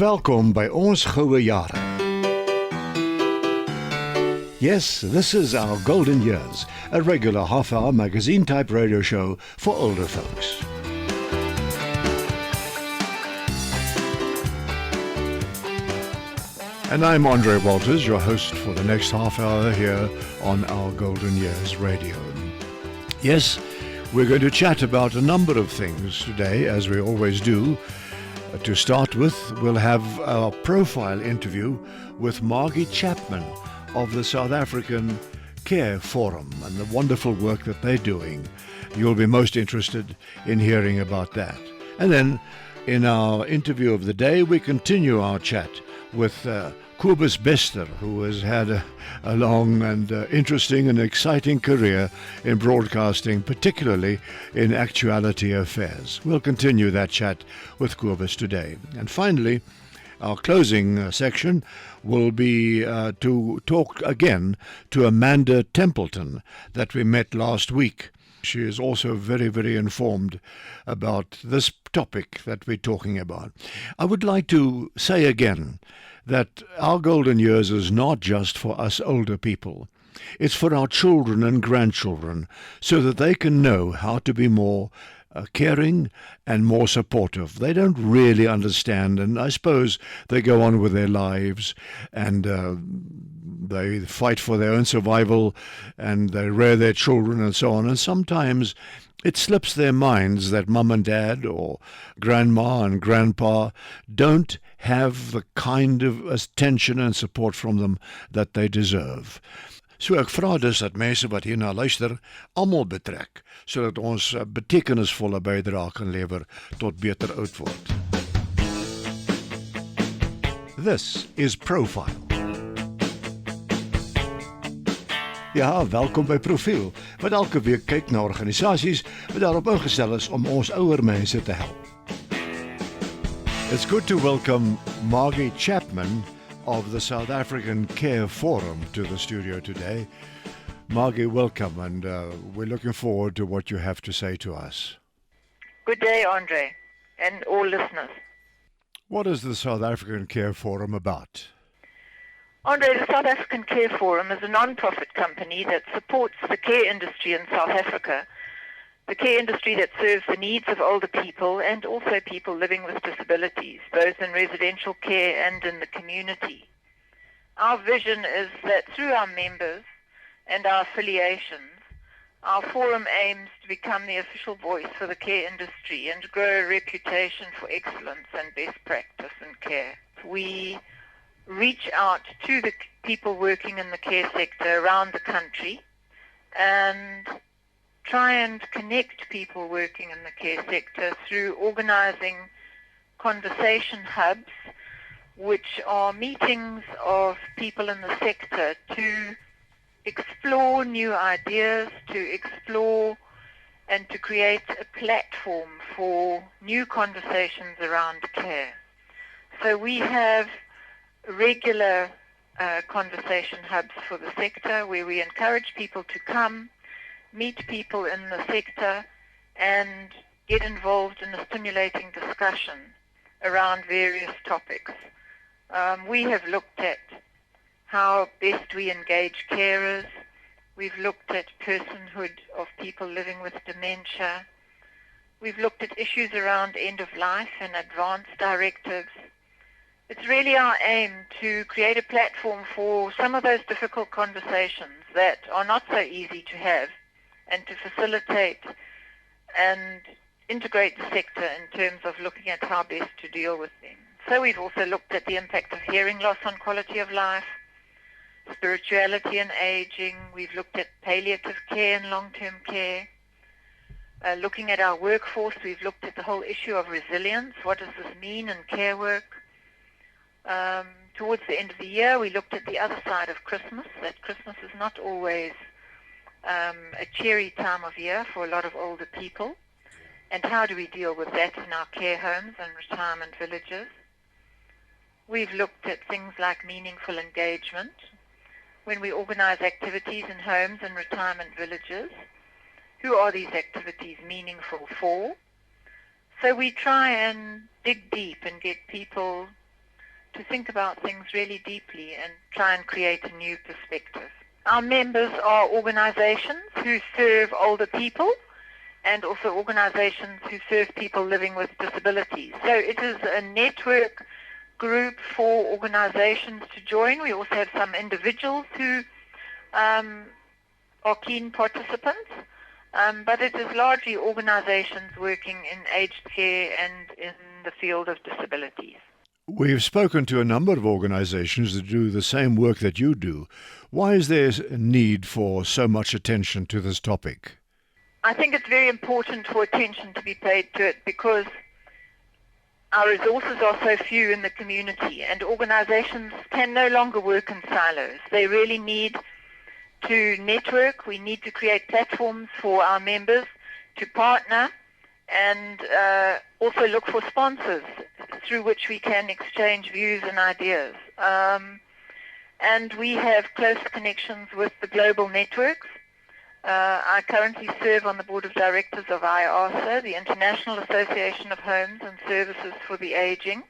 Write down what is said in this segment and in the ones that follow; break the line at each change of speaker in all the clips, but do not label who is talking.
Welkom by Ons Goue Jare. Yes, this is our golden years, a regular half-hour magazine-type radio show for older folks. And I'm André Walters, your host for the next half hour here on our Golden Years Radio. Yes, we're going to chat about a number of things today, as we always do. To start with, we'll have our profile interview with Margie Chapman of the South African Care Forum and the wonderful work that they're doing. You'll be most interested in hearing about that. And then, in our interview of the day, we continue our chat with Kobus Bester, who has had a long and interesting and exciting career in broadcasting, particularly in actuality affairs. We'll continue that chat with Kobus today. And finally, our closing section will be to talk again to Amanda Templeton that we met last week. She is also very, very informed about this topic that we're talking about. I would like to say again that our golden years is not just for us older people. It's for our children and grandchildren so that they can know how to be more caring and more supportive. They don't really understand, and I suppose they go on with their lives and they fight for their own survival and they rear their children and so on. And sometimes it slips their minds that mum and dad or grandma and grandpa don't have the kind of attention and support from them that they deserve. So ek vra dus dat mense wat hierna luister, almal betrek, sodat ons betekenisvolle bydrae kan lewer tot beter oud word. This is Profile. Ja, welkom by Profiel, wat elke week kyk na organisasies wat daarop ingestel is om ons ouer mense te help. It's good to welcome Margie Chapman of the South African Care Forum to the studio today. Margie, welcome, and we're looking forward to what you have to say to us.
Good day, André, and all listeners.
What is the South African Care Forum about?
André, the South African Care Forum is a non-profit company that supports the care industry in South Africa, the care industry that serves the needs of older people and also people living with disabilities, both in residential care and in the community. Our vision is that through our members and our affiliations, our forum aims to become the official voice for the care industry and grow a reputation for excellence and best practice in care. We reach out to the people working in the care sector around the country and try and connect people working in the care sector through organizing conversation hubs, which are meetings of people in the sector to explore new ideas, to explore and to create a platform for new conversations around care. So we have regular conversation hubs for the sector where we encourage people to come, meet people in the sector, and get involved in a stimulating discussion around various topics. We have looked at how best we engage carers. We've looked at personhood of people living with dementia. We've looked at issues around end of life and advance directives. It's really our aim to create a platform for some of those difficult conversations that are not so easy to have, and to facilitate and integrate the sector in terms of looking at how best to deal with them. So we've also looked at the impact of hearing loss on quality of life, spirituality and aging. We've looked at palliative care and long-term care. Looking at our workforce, we've looked at the whole issue of resilience. What does this mean in care work? Towards the end of the year, we looked at the other side of Christmas, that Christmas is not always a cheery time of year for a lot of older people, and how do we deal with that in our care homes and retirement villages. We've looked at things like meaningful engagement. When we organize activities in homes and retirement villages, who are these activities meaningful for? So we try and dig deep and get people to think about things really deeply and try and create a new perspective. Our members are organizations who serve older people and also organizations who serve people living with disabilities. So it is a network group for organizations to join. We also have some individuals who are keen participants, but it is largely organizations working in aged care and in the field of disabilities.
We've spoken to a number of organizations that do the same work that you do. Why is there a need for so much attention to this topic?
I think it's very important for attention to be paid to it because our resources are so few in the community, and organizations can no longer work in silos. They really need to network. We need to create platforms for our members to partner and also look for sponsors through which we can exchange views and ideas. And we have close connections with the global networks. I currently serve on the board of directors of IASA, the International Association of Homes and Services for the Aging,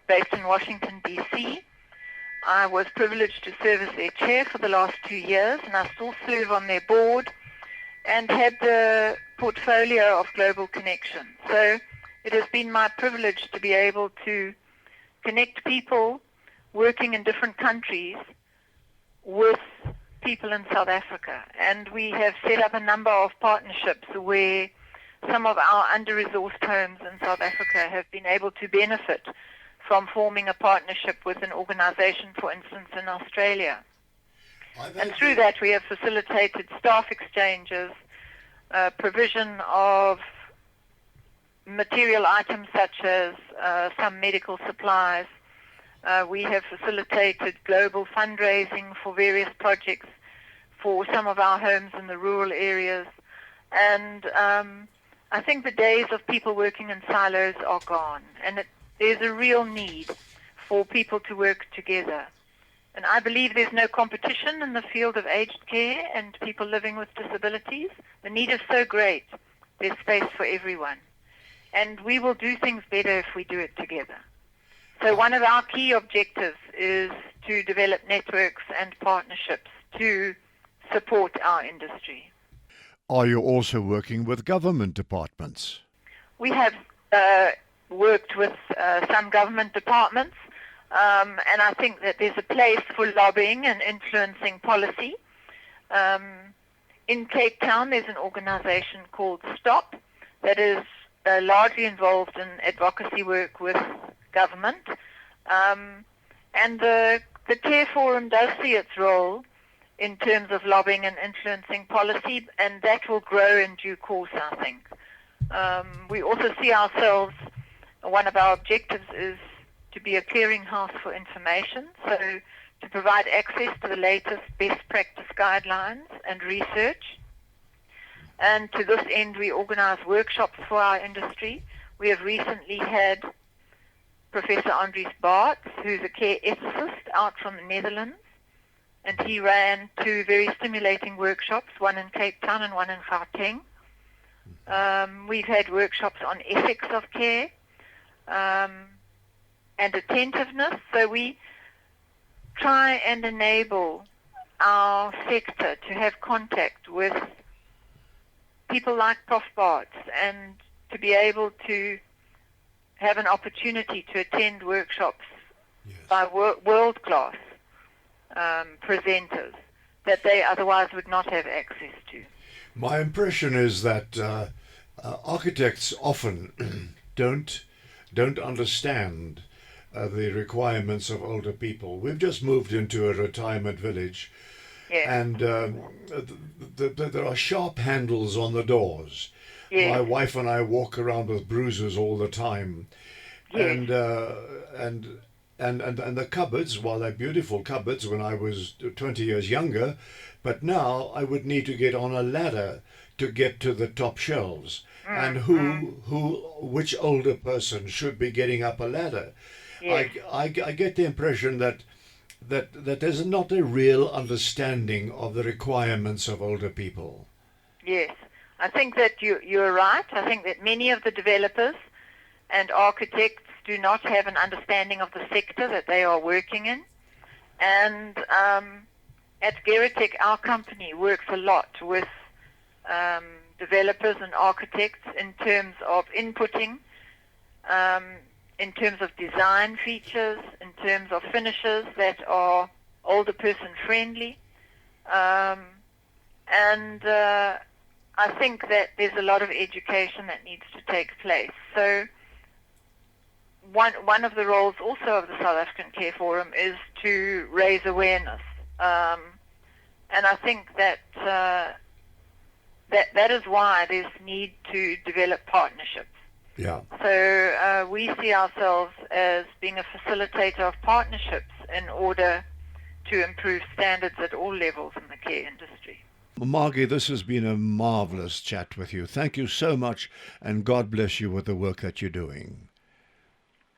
based in Washington, D.C. I was privileged to serve as their chair for the last 2 years, and I still serve on their board and had the portfolio of global connections. So it has been my privilege to be able to connect people working in different countries with people in South Africa. And we have set up a number of partnerships where some of our under-resourced homes in South Africa have been able to benefit from forming a partnership with an organization, for instance, in Australia. And through that we have facilitated staff exchanges, provision of material items such as some medical supplies. We have facilitated global fundraising for various projects for some of our homes in the rural areas. And I think the days of people working in silos are gone, and there's a real need for people to work together. And I believe there's no competition in the field of aged care and people living with disabilities. The need is so great. There's space for everyone. And we will do things better if we do it together. So one of our key objectives is to develop networks and partnerships to support our industry.
Are you also working with government departments?
We have worked with some government departments, and I think that there's a place for lobbying and influencing policy. In Cape Town, there's an organization called STOP that is largely involved in advocacy work with government. And the Care Forum does see its role in terms of lobbying and influencing policy, and that will grow in due course, I think. We also see ourselves, one of our objectives is to be a clearinghouse for information, so to provide access to the latest best practice guidelines and research. And to this end, we organize workshops for our industry. We have recently had Professor André Baarts, who's a care ethicist out from the Netherlands, and he ran 2 very stimulating workshops, one in Cape Town and one in Gauteng. We've had workshops on ethics of care and attentiveness. So we try and enable our sector to have contact with people like Prof. Baarts and to be able to have an opportunity to attend workshops by world-class presenters that they otherwise would not have access to.
My impression is that architects often don't understand the requirements of older people. We've just moved into a retirement village, and there are sharp handles on the doors. Yes. My wife and I walk around with bruises all the time, yes. And the cupboards, while they're beautiful cupboards when I was 20 years younger, but now I would need to get on a ladder to get to the top shelves. And which older person should be getting up a ladder? Yes. I get the impression that there's not a real understanding of the requirements of older people.
Yes, I think that you're right. I think that many of the developers and architects do not have an understanding of the sector that they are working in. And at Geratech, our company works a lot with developers and architects in terms of inputting, in terms of design features, in terms of finishes that are older person friendly. And I think that there's a lot of education that needs to take place. So one of the roles also of the South African Care Forum is to raise awareness. And I think that that is why there's need to develop partnerships.
Yeah.
So we see ourselves as being a facilitator of partnerships in order to improve standards at all levels in the care industry.
Margie, this has been a marvelous chat with you. Thank you so much, and God bless you with the work that you're doing.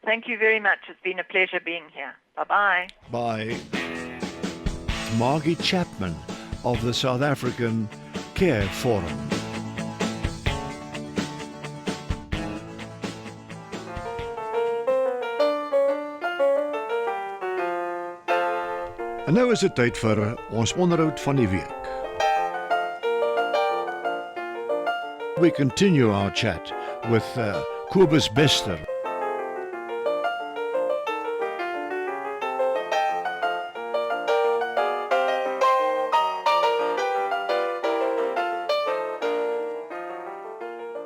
Thank you very much. It's been a pleasure being here. Bye-bye.
Bye. Margie Chapman of the South African Care Forum. En nou is dit tyd vir ons onderhoud van die week. We continue our chat with Kobus Bester.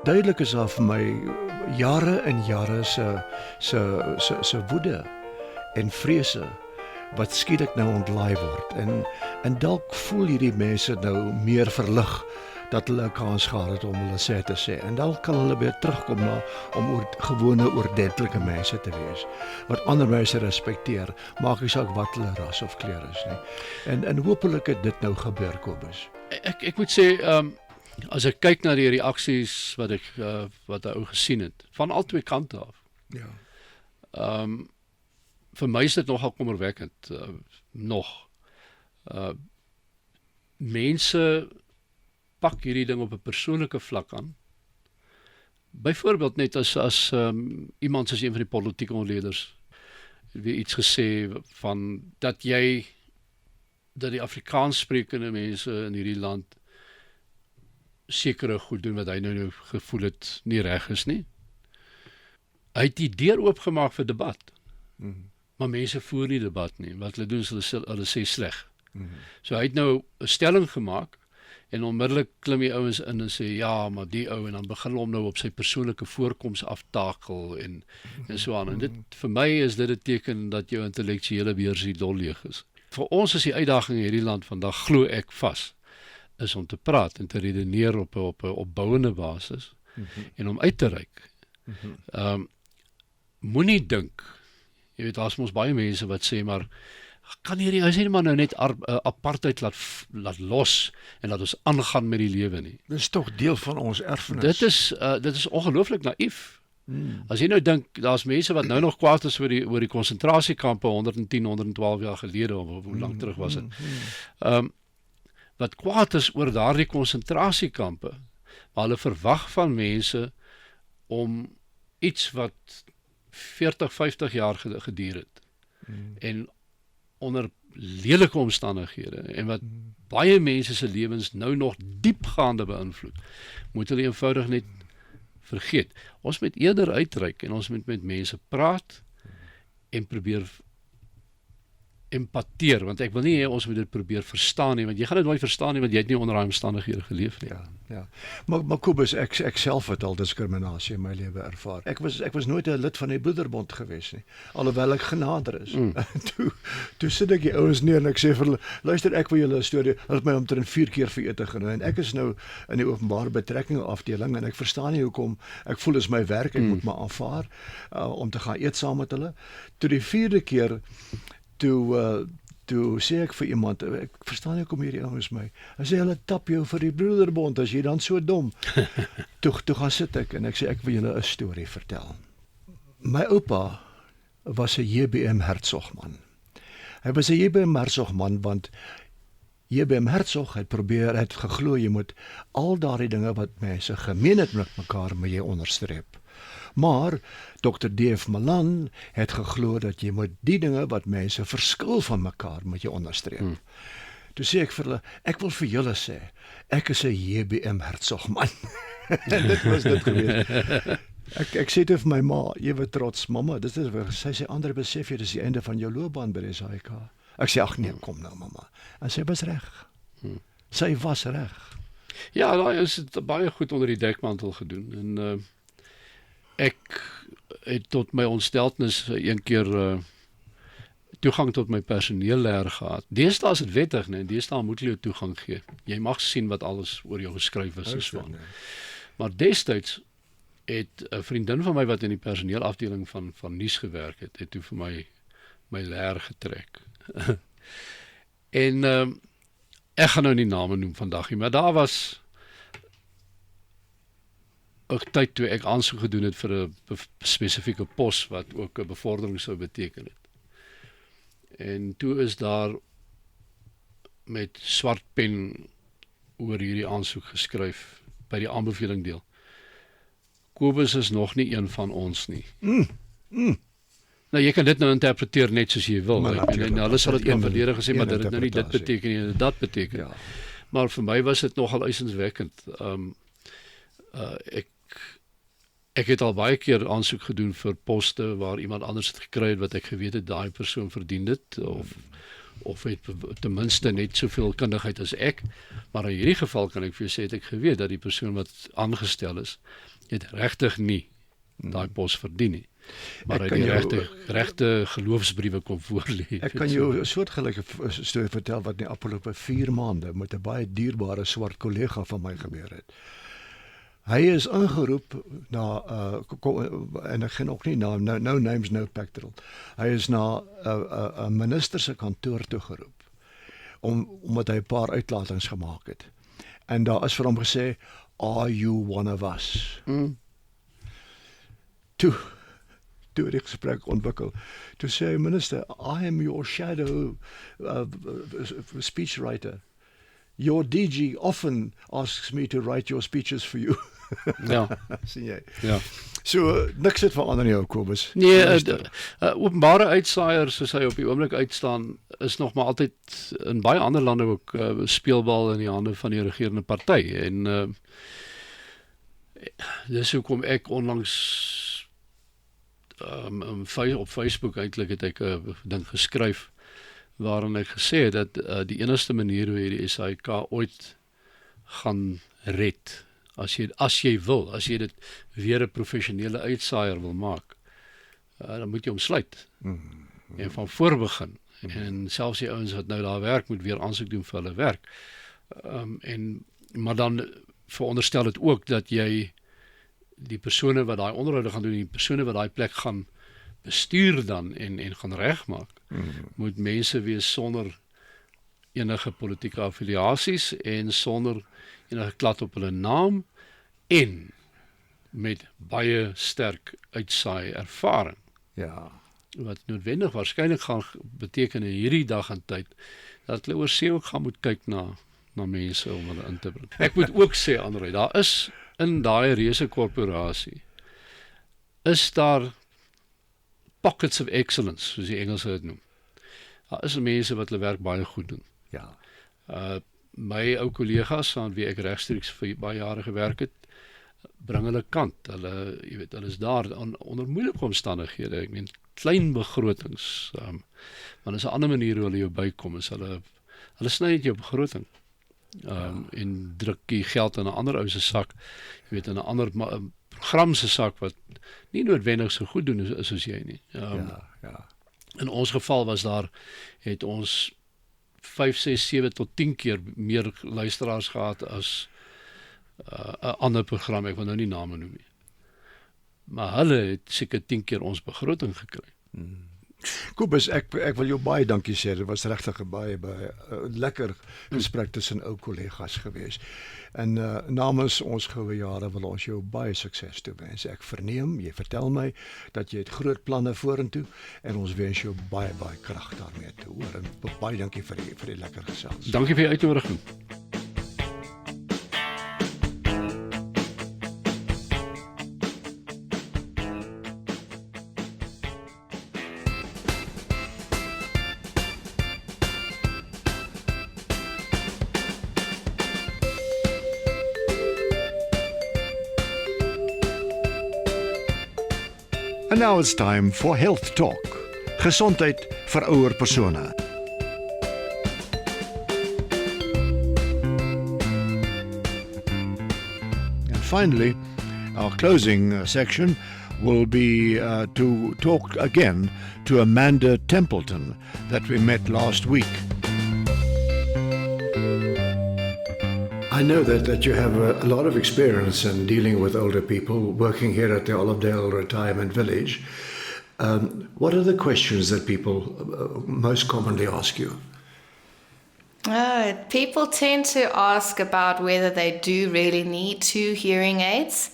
Duidelik is daar vir my jare en jare se woede en vrese wat skielik nou ontlaai word. En dalk voel hierdie mense nou meer verlig dat hulle 'n kans gehad het om hulle sê te sê. En dalk kan hulle weer terugkom om gewone ordentlike mense te wees, wat ander mense respekteer, maak nie saak wat hulle ras of kleur is nie. En hopelik het dit nou gebeur, Kobus.
Ek moet sê, as ek kyk na die reaksies wat ek ou gesien het, van al twee kante af.
Ja.
Vir my is dit nogal kommerwekkend. Mense pak hierdie ding op 'n persoonlike vlak aan. Byvoorbeeld net as iemand soos een van die politieke ontleeders weer iets gesê van dat die Afrikaans sprekende mense in hierdie land sekere goed doen wat hy nou gevoel het nie reg is nie. Hy het die deur oopgemaak vir debat. Maar mense voer nie debat nie. Wat hulle doen is hulle sê sleg. So hy het nou 'n stelling gemaak en onmiddellik klim die ouens in en sê ja, maar die ou, en dan begin hulle hom nou op sy persoonlike voorkoms aftakel en so aan. En dit vir my is dit 'n teken dat jou intellektuele beursie dol leeg is. Vir ons is die uitdaging in hierdie land vandag, glo ek vas, is om te praat en te redeneer op 'n opbouende basis en om uit te reik. Moenie dink, jy weet, daar's mos baie mense wat sê, maar kan hy sê maar nou net apartheid laat los en laat ons aangaan met die lewe nie.
Dit is tog deel van ons erfenis.
Dit is ongelooflik naïef. As jy nou dink, daar's mense wat nou nog kwaad is oor die konsentrasiekampe 110, 112 jaar gelede, of hoe lank terug was dit. Wat kwaad is oor daardie konsentrasiekampe, maar hulle verwag van mense om iets wat 40, 50 jaar geduur het, en onder lelike omstandighede, en wat baie mense se lewens nou nog diepgaande beïnvloed, moet hulle eenvoudig net vergeet. Ons moet eerder uitreik en ons moet met mense praat en probeer empateer, want ek wil nie hê ons moet dit probeer verstaan nie, want jy gaan dit nooit verstaan nie, want jy het nie onder daai omstandighede geleef nie.
Ja. Maar Kobus, ek self het al diskriminasie in my lewe ervaar. Ek was nooit 'n lid van die Broederbond gewees nie, alhoewel ek genader is. Toe sit ek die ouens neer en ek sê vir hulle, luister, ek wil julle 'n storie, hulle het my omtrent 4 keer vir ete genooi, en ek is nou in die openbare betrekkinge afdeling, en ek verstaan nie hoekom, ek voel is my werk, ek moet maar aanvaar, om te gaan eet saam met hulle. Toe die 4de keer, toe sê ek vir iemand, ek verstaan nie hoekom hierdie ouens my, hy sê, hulle tap jou vir die Broederbond, as jy dan so dom. Toe gaan sit ek, en ek sê, ek wil julle 'n storie vertel. My oupa was 'n JBM Hertzogman. Hy was 'n JBM Hertzogman, want JBM Hertzog het geglo, jy moet al daardie dinge wat mense gemeen het met mekaar, moet jy onderstreep. Maar Dr. D.F. Malan het geglo dat jy moet die dinge wat mense verskil van mekaar moet jy onderstreep. Toe sê ek vir hulle, ek wil vir julle sê, ek is 'n JBM Hertzogman. En dit was dit gewees. Ek sê toe vir my ma, ewe trots, mamma, dit is weer, sy sê, André, besef jy, dis die einde van jou loopbaan by die SAIK. Ek sê, ag nee, kom nou mamma. En sy was reg. Sy was reg.
Ja, daar is dit baie goed onder die dekmantel gedoen. En ek het tot my ontsteltenis een keer toegang tot my personeellêer gehad. Deesdae is dit wettig, nee, deesdae moet jy jou toegang gee. Jy mag sien wat alles oor jou geskryf is en so aan. Maar destyds het 'n vriendin van my wat in die personeelafdeling van nuus gewerk het toe vir my lêer getrek. En ek gaan nou nie name noem vandag nie, maar daar was 'n tyd toe ek aansoek gedoen het vir 'n spesifieke pos wat ook 'n bevordering sou beteken het. En toe is daar met swart pen oor hierdie aansoek geskryf by die aanbeveling deel. Kobus is nog nie een van ons nie. Nou jy kan dit nou interpreteer net soos jy wil. En hulle sal dit evenredig gesê, maar dit nou nie dit beteken nie, dit beteken. Ja. Maar vir my was dit nogal eisenswekkend. Ek het al baie keer aansoek gedoen vir poste waar iemand anders het gekry het wat ek geweet het daai persoon verdien dit of het ten minste net soveel kundigheid as ek, maar in hierdie geval kan ek vir jou sê het ek geweet dat die persoon wat aangestel is het regtig nie daai pos verdien nie. Maar hy die regte geloofsbriewe kom voorlê.
Ek kan jou 'n soortgelyke storie vertel wat in die afgelope 4 maande met 'n baie dierbare swart kollega van my gebeur het. Hy is ingeroep na en ek gaan ook nie na no names no pectoral. Hy is na 'n minister se kantoor toe geroep omdat hy 'n paar uitlatings gemaak het. En daar is vir hom gesê, "Are you one of us?" Toe die gesprek ontwikkel. Toe sê hy, "Minister, I am your shadow speechwriter. Your DG often asks me to write your speeches for you."
Ja.
Sien jy?
Ja.
So, niks het verander nie, Kobus.
Nee, openbare uitsaaier soos hy op die oomblik uitstaan, is nog maar altyd in baie ander lande ook speelbal in die hande van die regerende party. En dis hoekom ek onlangs op Facebook eintlik het ek 'n ding geskryf waarin ek gesê het dat die enigste manier hoe die SAIK ooit gaan red, as jy dit weer 'n professionele uitsaaier wil maak, dan moet jy hom sluit. En van voor begin. En selfs die ouens wat nou daar werk, moet weer aansoek doen vir hulle werk. Maar dan veronderstel dit ook dat jy die persone wat daai onderhoude gaan doen, die persone wat daai plek gaan bestuur dan en gaan regmaak, moet mense wees sonder enige politieke affiliasies en sonder enige klad op hulle naam en met baie sterk uitsaai ervaring.
Ja.
Wat noodwendig waarskynlik gaan beteken in hierdie dag en tyd dat hulle oor see ook gaan moet kyk na mense om hulle in te bring. Ek moet ook sê, André, daar is in daai reuse korporasie is daar pockets of excellence, soos die Engelse dit noem. Daar is mense wat hulle werk baie goed doen.
Ja.
My ou kollegas aan wie ek regstreeks vir baie jare gewerk het, bring hulle kant. Hulle is daar onder moeilike omstandighede. Ek meen klein begrotings. Maar is 'n ander manier hoe hulle jou bykom is hulle sny net jou begroting. En druk die geld in 'n ander ou se sak, in 'n ander program se sak wat nie noodwendig so goed doen is soos jy nie. In ons geval het ons 5, 6, 7 tot 10 keer meer luisteraars gehad as 'n ander program, ek wil nou nie name noem nie. Maar hulle het seker 10 keer ons begroting gekry.
Kobus, ek wil jou baie dankie sê. Dit was regtig 'n baie lekker gesprek tussen ou kollegas gewees. En namens Ons Goue Jare wil ons jou baie sukses toewens. Ek verneem, jy vertel my dat jy het groot planne vorentoe en ons wens jou baie krag daarmee te hoor. En baie dankie vir die lekker gesels.
Dankie vir die uitnodiging.
And now it's time for Health Talk. Gesondheid vir ouer persone. And finally, our closing section will be to talk again to Amanda Templeton that we met last week. I know that you have a lot of experience in dealing with older people, working here at the Olivedale Retirement Village. What are the questions that people most commonly ask you?
People tend to ask about whether they do really need 2 hearing aids,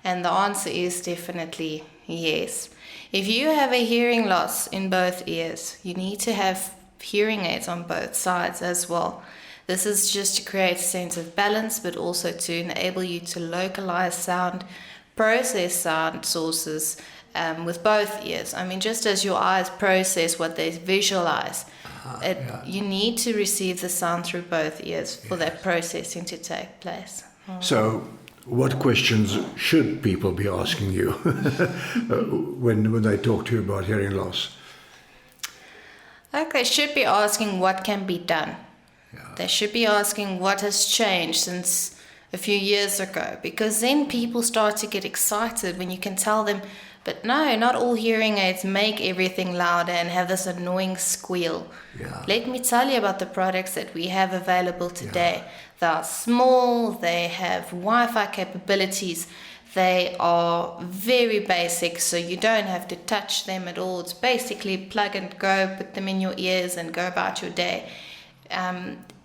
and the answer is definitely yes. If you have a hearing loss in both ears, you need to have hearing aids on both sides as well. This is just to create a sense of balance, but also to enable you to localize sound, process sound sources with both ears. I mean, just as your eyes process what they visualize, you need to receive the sound through both ears for that processing to take place.
So, what questions should people be asking you when they talk to you about hearing loss?
They should be asking what can be done. They should be asking what has changed since a few years ago, because then people start to get excited when you can tell them, but no, not all hearing aids make everything louder and have this annoying squeal. Let me tell you about the products that we have available today. They are small, they have Wi-Fi capabilities, they are very basic, so you don't have to touch them at all. It's basically plug and go, put them in your ears and go about your day.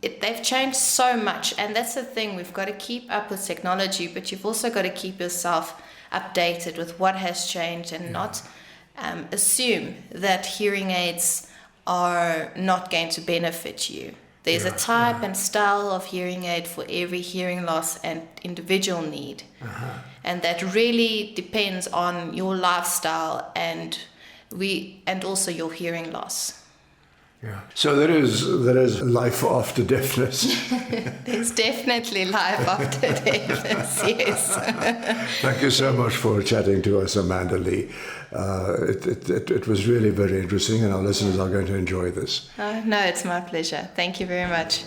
They've changed so much, and that's the thing, we've got to keep up with technology, but you've also got to keep yourself updated with what has changed and not assume that hearing aids are not going to benefit you. There's a type and style of hearing aid for every hearing loss and individual need, and that really depends on your lifestyle and also your hearing loss.
So there is life after deafness.
There's definitely life after deafness, yes.
Thank you so much for chatting to us, Amanda Lee. It was really very interesting, and our listeners are going to enjoy this.
No, it's my pleasure. Thank you very much.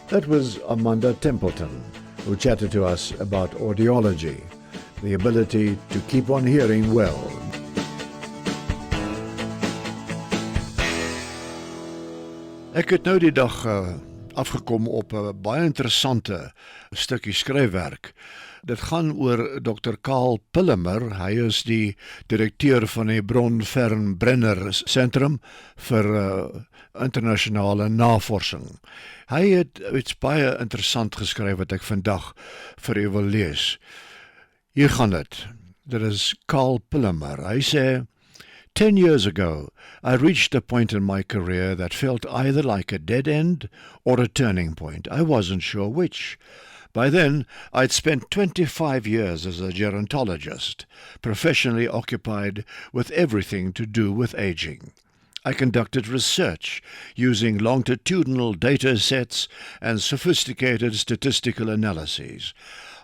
That was Amanda Templeton, who chatted to us about audiology, the ability to keep on hearing well. Ek het nou die dag afgekom op 'n baie interessante stukkie skryfwerk. Dit gaan oor Dr. Karl Pillemer. Hy is die direkteur van die Bron Brenner Sentrum vir internasionale navorsing. Hy het iets baie interessant geskryf wat ek vandag vir u wil lees. Hier gaan dit. Dit is Karl Pillemer. Hy sê, 10 years ago, I reached a point in my career that felt either like a dead end or a turning point. I wasn't sure which. By then, I'd spent 25 years as a gerontologist, professionally occupied with everything to do with aging. I conducted research using longitudinal data sets and sophisticated statistical analyses.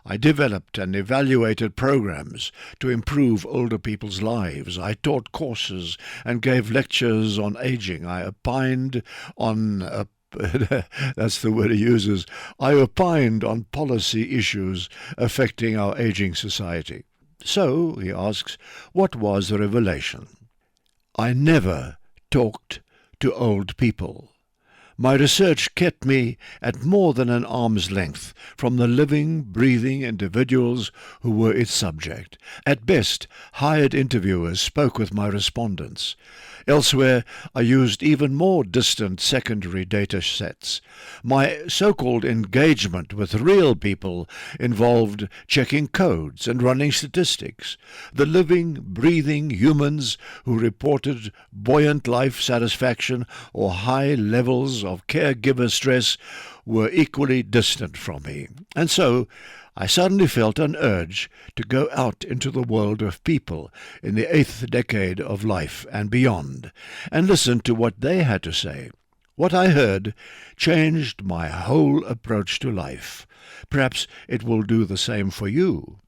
I developed and evaluated programs to improve older people's lives. I taught courses and gave lectures on aging. I opined on that's the word he uses. I opined on policy issues affecting our aging society. So, he asks, what was the revelation? I never talked to old people. My research kept me at more than an arm's length from the living, breathing individuals who were its subject. At best, hired interviewers spoke with my respondents. Elsewhere, I used even more distant secondary data sets. My so-called engagement with real people involved checking codes and running statistics. The living, breathing humans who reported buoyant life satisfaction or high levels of caregiver stress were equally distant from me. And so, I suddenly felt an urge to go out into the world of people in the 8th decade of life and beyond, and listen to what they had to say. What I heard changed my whole approach to life. Perhaps it will do the same for you.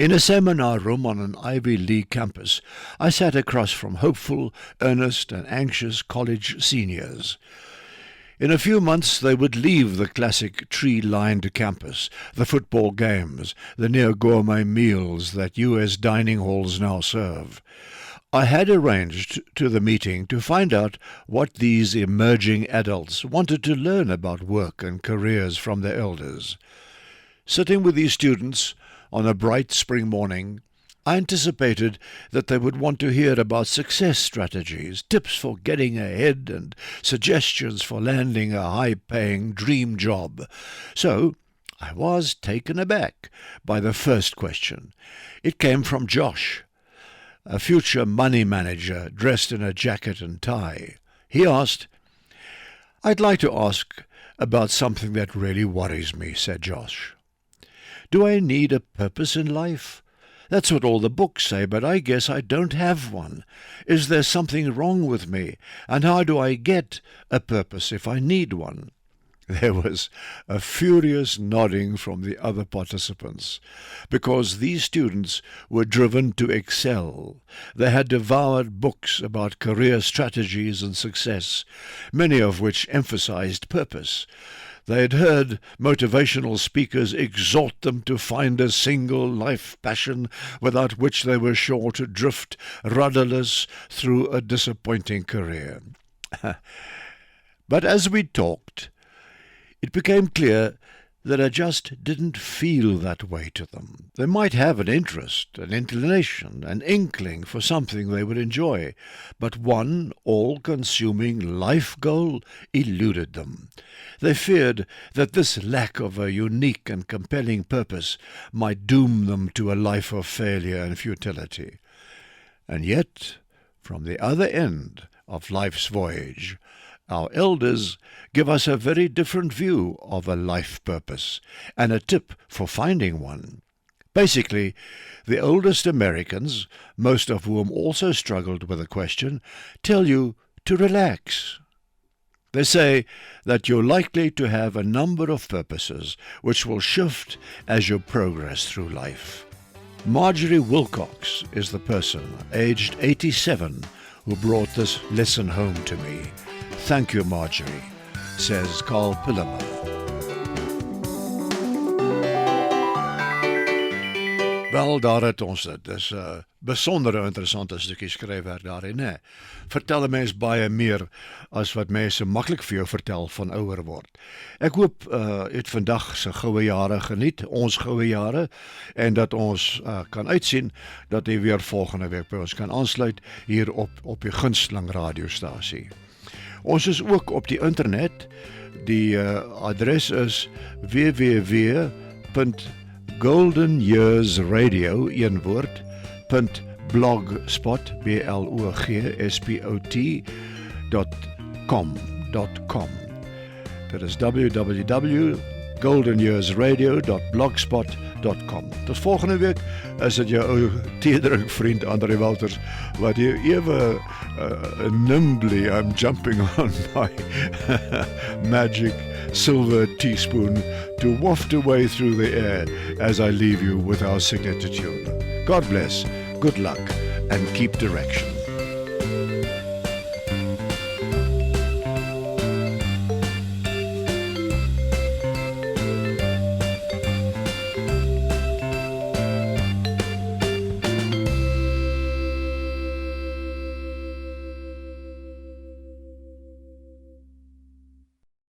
In a seminar room on an Ivy League campus, I sat across from hopeful, earnest, and anxious college seniors. In a few months they would leave the classic tree-lined campus, the football games, the near-gourmet meals that U.S. dining halls now serve. I had arranged to the meeting to find out what these emerging adults wanted to learn about work and careers from their elders. Sitting with these students on a bright spring morning, I anticipated that they would want to hear about success strategies, tips for getting ahead, and suggestions for landing a high-paying dream job. So I was taken aback by the first question. It came from Josh, a future money manager dressed in a jacket and tie. He asked, "I'd like to ask about something that really worries me," said Josh. "Do I need a purpose in life? That's what all the books say, but I guess I don't have one. Is there something wrong with me? And how do I get a purpose if I need one?" There was a furious nodding from the other participants, because these students were driven to excel. They had devoured books about career strategies and success, many of which emphasized purpose. They had heard motivational speakers exhort them to find a single life passion without which they were sure to drift rudderless through a disappointing career. But as we talked, it became clear that I just didn't feel that way to them. They might have an interest, an inclination, an inkling for something they would enjoy, but one all-consuming life goal eluded them. They feared that this lack of a unique and compelling purpose might doom them to a life of failure and futility. And yet, from the other end of life's voyage, our elders give us a very different view of a life purpose and a tip for finding one. Basically, the oldest Americans, most of whom also struggled with the question, tell you to relax. They say that you're likely to have a number of purposes which will shift as you progress through life. Marjorie Wilcox is the person, aged 87, who brought this lesson home to me. Thank you, Marjorie, says Carl Pillemer. Wel, daar het ons dit. Dis 'n besondere interessante stukkie skryfwerk daarin, né? Vertel 'n mens baie meer as wat mense maklik vir jou vertel van ouer word. Ek hoop het vandag se goue jare geniet, ons goue jare, en dat ons kan uitsien dat jy weer volgende week by ons kan aansluit hier op die gunsteling radiostasie. Ons is ook op die internet. Die adres is www.goldenyearsradio, een woord, .blogspot, blogspot.com. Dat is www.goldenyearsradio.blogspot.com. Tot volgende week is dit jou ou teedering vriend André Walters, wat jy ewe nimbly, I'm jumping on my magic silver teaspoon to waft away through the air as I leave you with our signature tune. God bless, good luck, and keep direction.